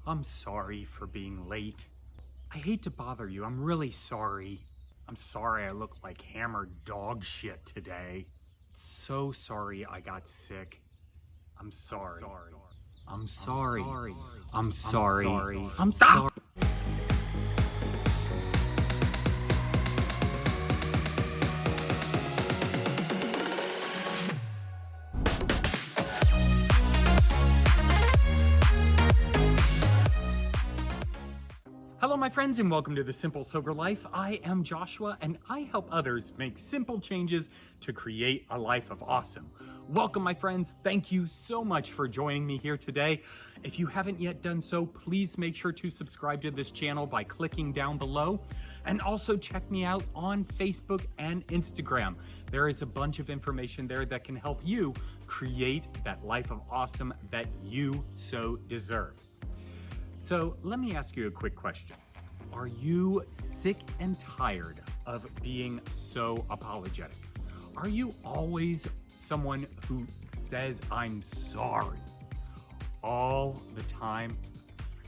I'm sorry for being late. I hate to bother you. I'm really sorry. I'm sorry I look like hammered dog shit today. So sorry I got sick. I'm sorry. I'm sorry. I'm sorry. I'm sorry. Hello my friends and welcome to The Simple Sober Life. I am Joshua and I help others make simple changes to create a life of awesome. Welcome my friends. Thank you so much for joining me here today. If you haven't yet done so, please make sure to subscribe to this channel by clicking down below. And also check me out on Facebook and Instagram. There is a bunch of information there that can help you create that life of awesome that you so deserve. So let me ask you a quick question. Are you sick and tired of being so apologetic? Are you always someone who says, I'm sorry all the time?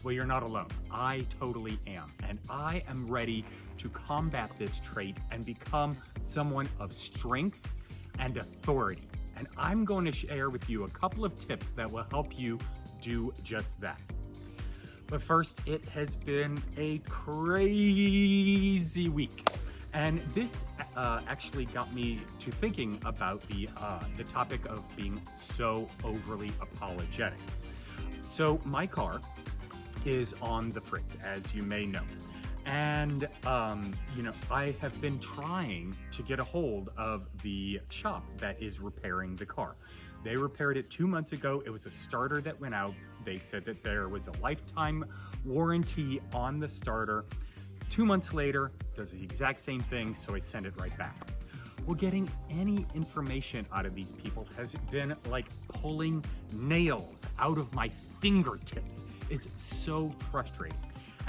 Well, you're not alone. I totally am. And I am ready to combat this trait and become someone of strength and authority. And I'm going to share with you a couple of tips that will help you do just that. But first, it has been a crazy week. And this actually got me to thinking about the topic of being so overly apologetic. So my car is on the fritz, as you may know. And, I have been trying to get a hold of the shop that is repairing the car. They repaired it 2 months ago. It was a starter that went out. They said that there was a lifetime warranty on the starter. 2 months later, does the exact same thing, so I sent it right back. Well, getting any information out of these people has been like pulling nails out of my fingertips. It's so frustrating.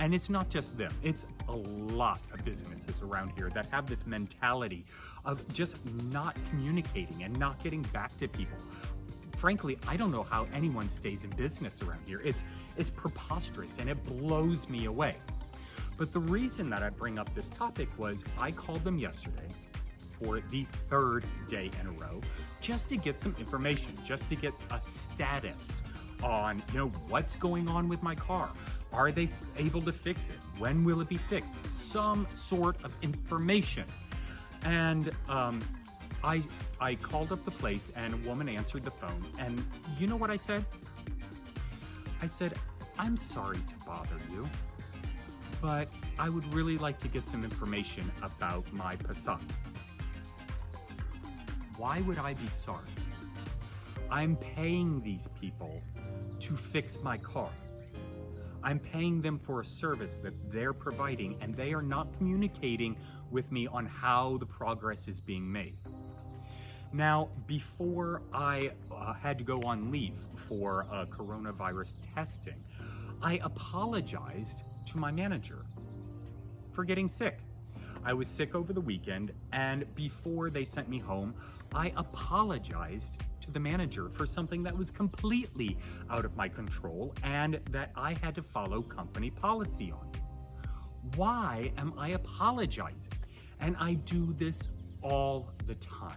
And it's not just them, it's a lot of businesses around here that have this mentality of just not communicating and not getting back to people. Frankly, I don't know how anyone stays in business around here. It's preposterous and it blows me away. But the reason that I bring up this topic was I called them yesterday for the third day in a row just to get some information, just to get a status on, what's going on with my car. Are they able to fix it? When will it be fixed? Some sort of information. And I called up the place and a woman answered the phone. And you know what I said? I said, I'm sorry to bother you, but I would really like to get some information about my Passat. Why would I be sorry? I'm paying these people to fix my car. I'm paying them for a service that they're providing and they are not communicating with me on how the progress is being made. Now, before I had to go on leave for coronavirus testing, I apologized to my manager for getting sick. I was sick over the weekend, and before they sent me home, I apologized to the manager for something that was completely out of my control and that I had to follow company policy on. Why am I apologizing? And I do this all the time.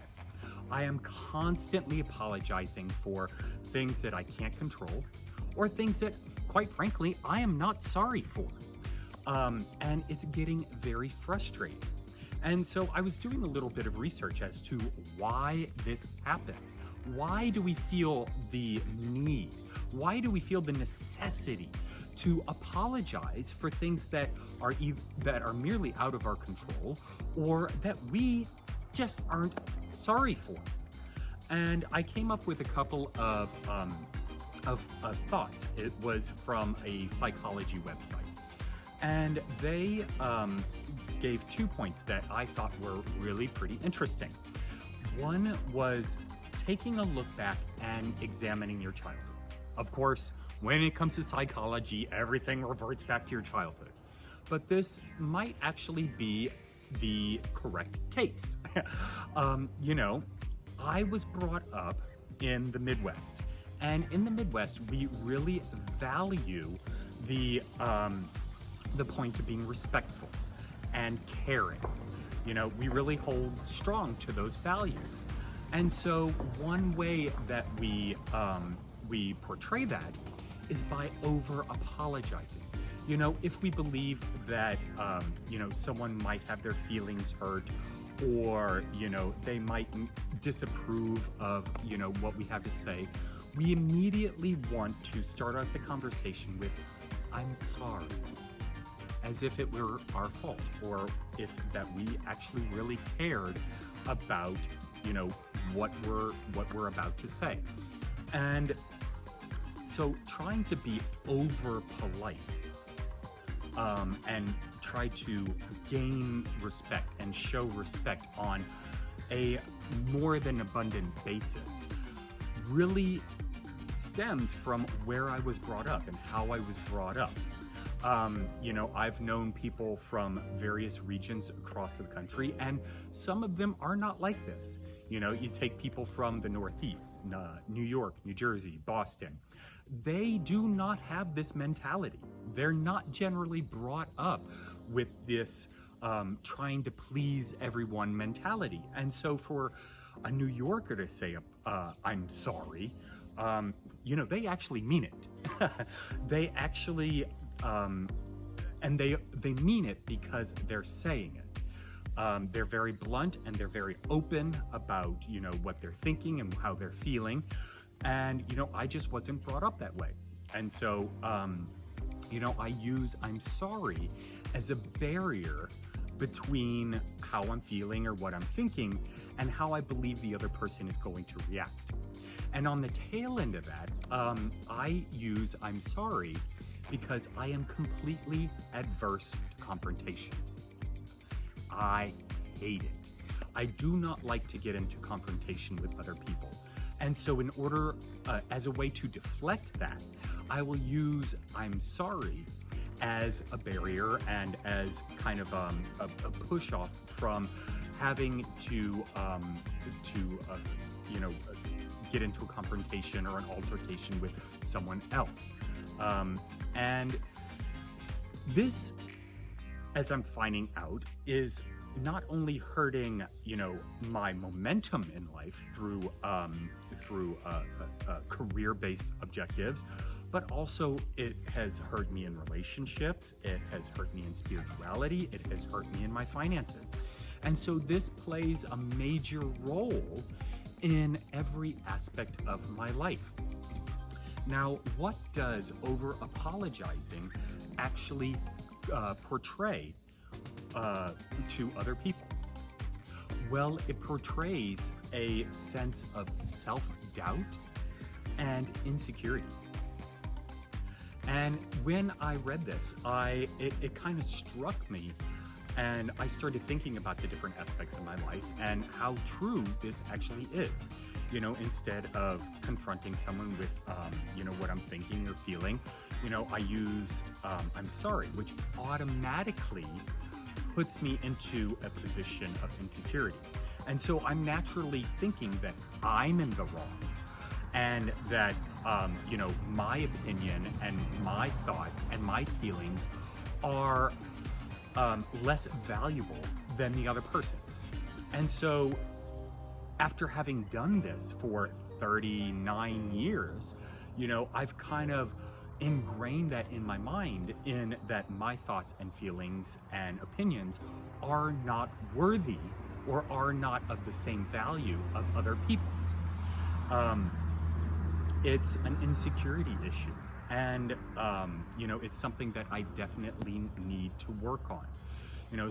I am constantly apologizing for things that I can't control or things that, quite frankly, I am not sorry for. And it's getting very frustrating. And so I was doing a little bit of research as to why this happens. Why do we feel the need? Why do we feel the necessity to apologize for things that are merely out of our control or that we just aren't sorry for? And I came up with a couple of thoughts. It was from a psychology website. And they gave 2 points that I thought were really pretty interesting. One was taking a look back and examining your childhood. Of course, when it comes to psychology, everything reverts back to your childhood. But this might actually be the correct case. I was brought up in the Midwest. And in the Midwest, we really value the point of being respectful and caring. We really hold strong to those values. And so one way that we portray that is by over apologizing. If we believe that, someone might have their feelings hurt, or, they might disapprove of, what we have to say, we immediately want to start out the conversation with, "I'm sorry," as if it were our fault, or if that we actually really cared about, what we're about to say. And so trying to be over polite, and try to gain respect and show respect on a more than abundant basis really stems from where I was brought up and how I was brought up. I've known people from various regions across the country, and some of them are not like this. You take people from the Northeast, New York, New Jersey, Boston. They do not have this mentality. They're not generally brought up with this trying to please everyone mentality. And so for a New Yorker to say, "I'm sorry," they actually mean it. They actually, and they mean it because they're saying it. They're very blunt, and they're very open about, what they're thinking and how they're feeling. And, I just wasn't brought up that way. And so, I use "I'm sorry" as a barrier between how I'm feeling or what I'm thinking and how I believe the other person is going to react. And on the tail end of that, I use "I'm sorry" because I am completely adverse to confrontation. I hate it. I do not like to get into confrontation with other people. And so in order, as a way to deflect that, I will use "I'm sorry" as a barrier and as kind of a push off from having to get into a confrontation or an altercation with someone else. And this, as I'm finding out, is not only hurting, my momentum in life through career-based objectives, but also it has hurt me in relationships, it has hurt me in spirituality, it has hurt me in my finances. And so this plays a major role in every aspect of my life. Now, what does over apologizing actually portray to other people? Well, it portrays a sense of self-doubt and insecurity. And when I read this, it kind of struck me, and I started thinking about the different aspects of my life and how true this actually is. Instead of confronting someone with, what I'm thinking or feeling, I use "I'm sorry," which automatically puts me into a position of insecurity. And so I'm naturally thinking that I'm in the wrong, and that, my opinion and my thoughts and my feelings are less valuable than the other person's. And so after having done this for 39 years, I've kind of ingrained that in my mind, in that my thoughts and feelings and opinions are not worthy or are not of the same value of other people's. It's an insecurity issue, and it's something that I definitely need to work on.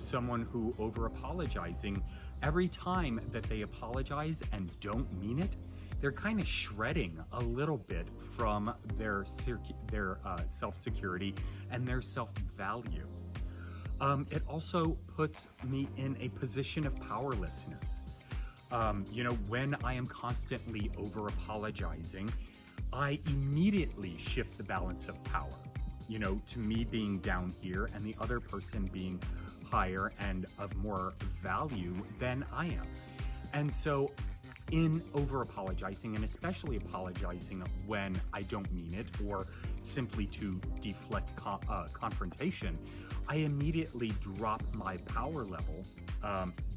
Someone who over apologizing, every time that they apologize and don't mean it, they're kind of shredding a little bit from their self-security and their self-value. It also puts me in a position of powerlessness. When I am constantly over apologizing, I immediately shift the balance of power, to me being down here and the other person being higher and of more value than I am. And so in over apologizing, and especially apologizing when I don't mean it, or simply to deflect confrontation, I immediately drop my power level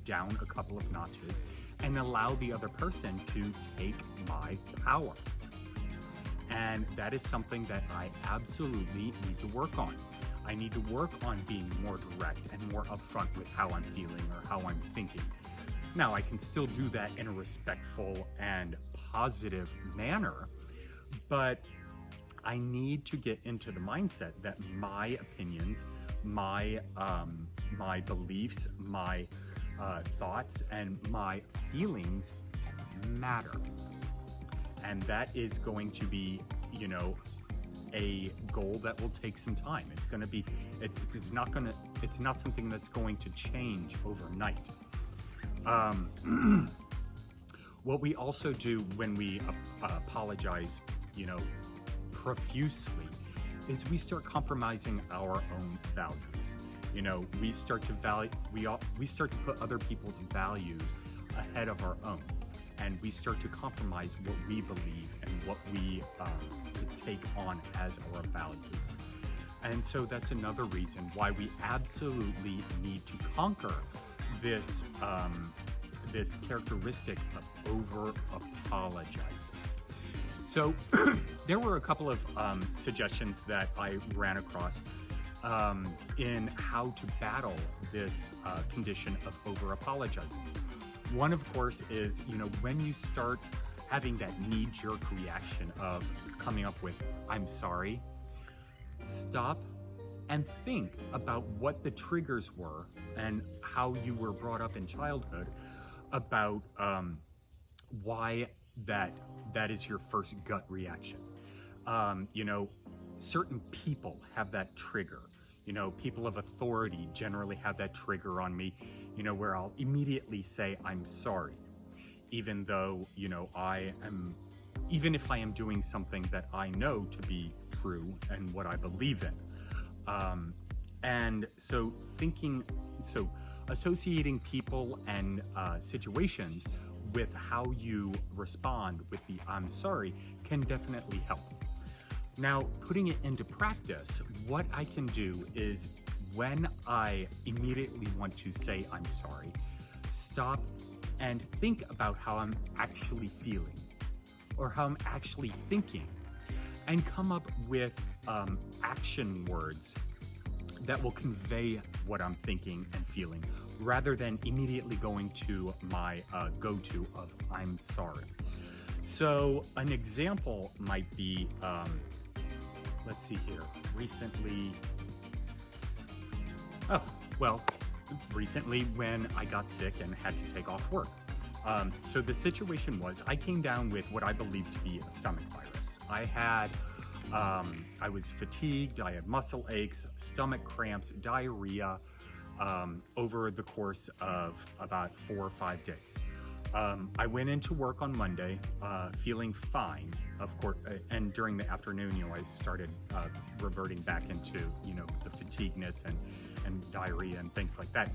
down a couple of notches and allow the other person to take my power. And that is something that I absolutely need to work on. I need to work on being more direct and more upfront with how I'm feeling or how I'm thinking. Now, I can still do that in a respectful and positive manner, but I need to get into the mindset that my opinions, my beliefs, my thoughts, and my feelings matter. And that is going to be, a goal that will take some time. It's going to be, it's not something that's going to change overnight. What we also do when we apologize, profusely, is we start compromising our own values. We start to put other people's values ahead of our own, and we start to compromise what we believe and what we take on as our values. And so that's another reason why we absolutely need to conquer this characteristic of over apologizing. So there were a couple of suggestions that I ran across in how to battle this condition of over apologizing. One, of course, is, when you start having that knee-jerk reaction of coming up with, "I'm sorry," stop and think about what the triggers were and how you were brought up in childhood about why that is your first gut reaction. Certain people have that trigger. People of authority generally have that trigger on me, where I'll immediately say, "I'm sorry," even though, even if I am doing something that I know to be true and what I believe in. And so associating people and situations with how you respond with the "I'm sorry" can definitely help. Now, putting it into practice, what I can do is, when I immediately want to say "I'm sorry," stop and think about how I'm actually feeling or how I'm actually thinking, and come up with action words that will convey what I'm thinking and feeling, rather than immediately going to my go-to of "I'm sorry." So an example might be, let's see here, recently when I got sick and had to take off work. So the situation was, I came down with what I believed to be a stomach virus. I was fatigued, I had muscle aches, stomach cramps, diarrhea, over the course of about 4 or 5 days. I went into work on Monday, feeling fine, of course, and during the afternoon, I started reverting back into, the fatigueness and diarrhea and things like that.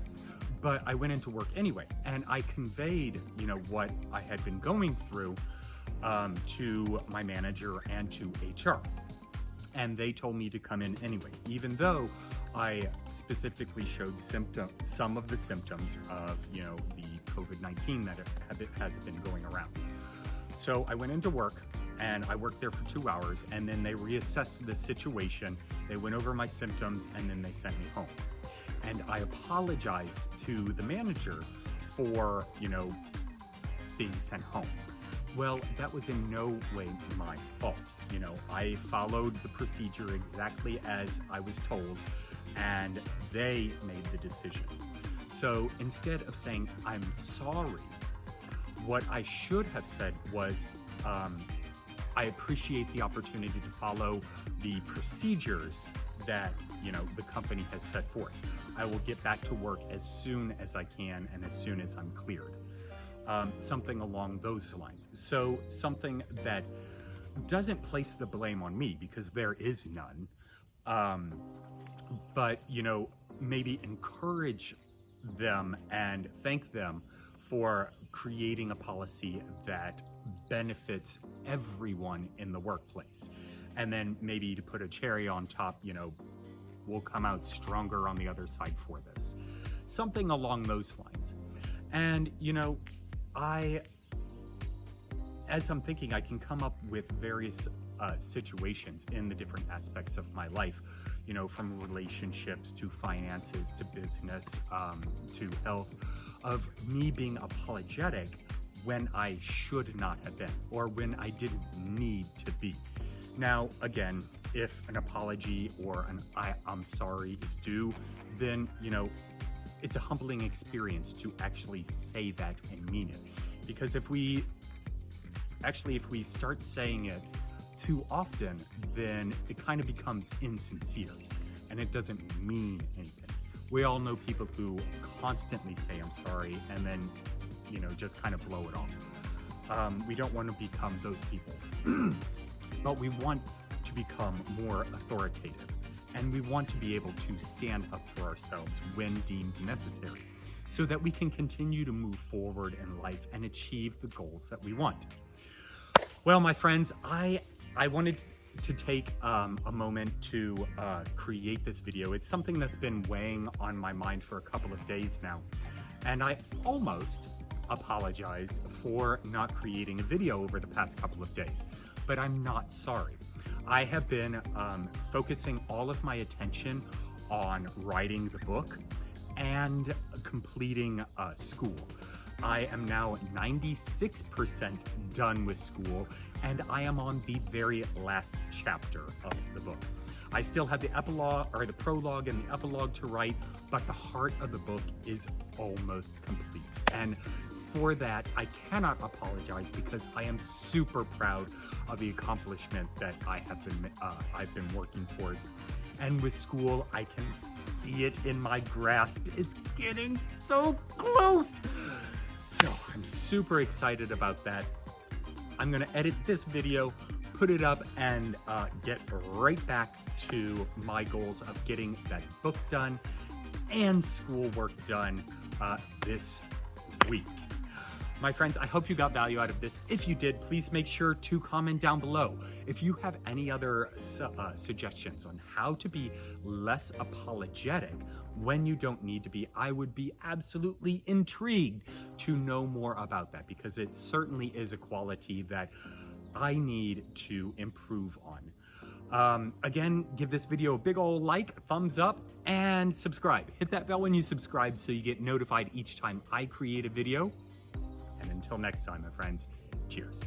But I went into work anyway, and I conveyed, what I had been going through to my manager and to HR. And they told me to come in anyway, even though I specifically showed some of the symptoms of, the COVID-19 that has been going around. So I went into work, and I worked there for 2 hours, and then they reassessed the situation. They went over my symptoms, and then they sent me home. And I apologized to the manager for, being sent home. Well, that was in no way my fault. I followed the procedure exactly as I was told, and they made the decision. So instead of saying "I'm sorry," what I should have said was, I appreciate the opportunity to follow the procedures that, the company has set forth. I will get back to work as soon as I can and as soon as I'm cleared. Something along those lines. So something that doesn't place the blame on me, because there is none, but, maybe encourage them and thank them for creating a policy that benefits everyone in the workplace. and then maybe to put a cherry on top, we'll come out stronger on the other side for this. Something along those lines. And, as I'm thinking, I can come up with various situations in the different aspects of my life, from relationships to finances to business to health, of me being apologetic when I should not have been, or when I didn't need to be. Now, again, if an apology or an I'm sorry is due, then, it's a humbling experience to actually say that and mean it. Because if we start saying it too often, then it kind of becomes insincere and it doesn't mean anything. We all know people who constantly say I'm sorry and then, just kind of blow it off. We don't want to become those people, but we want to become more authoritative, and we want to be able to stand up for ourselves when deemed necessary, so that we can continue to move forward in life and achieve the goals that we want. Well, my friends, I wanted to take a moment to create this video. It's something that's been weighing on my mind for a couple of days now, and I almost apologized for not creating a video over the past couple of days, but I'm not sorry. I have been focusing all of my attention on writing the book and completing school. I am now 96% done with school, and I am on the very last chapter of the book. I still have the epilogue, or the prologue and the epilogue to write, but the heart of the book is almost complete. And for that, I cannot apologize because I am super proud of the accomplishment that I've been working towards. And with school, I can see it in my grasp. It's getting so close. So I'm super excited about that. I'm gonna edit this video, put it up, and get right back to my goals of getting that book done and schoolwork done this week. My friends, I hope you got value out of this. If you did, please make sure to comment down below. If you have any other suggestions on how to be less apologetic when you don't need to be, I would be absolutely intrigued to know more about that, because it certainly is a quality that I need to improve on. Again, give this video a big ol' like, thumbs up, and subscribe. Hit that bell when you subscribe so you get notified each time I create a video. And until next time, my friends, cheers.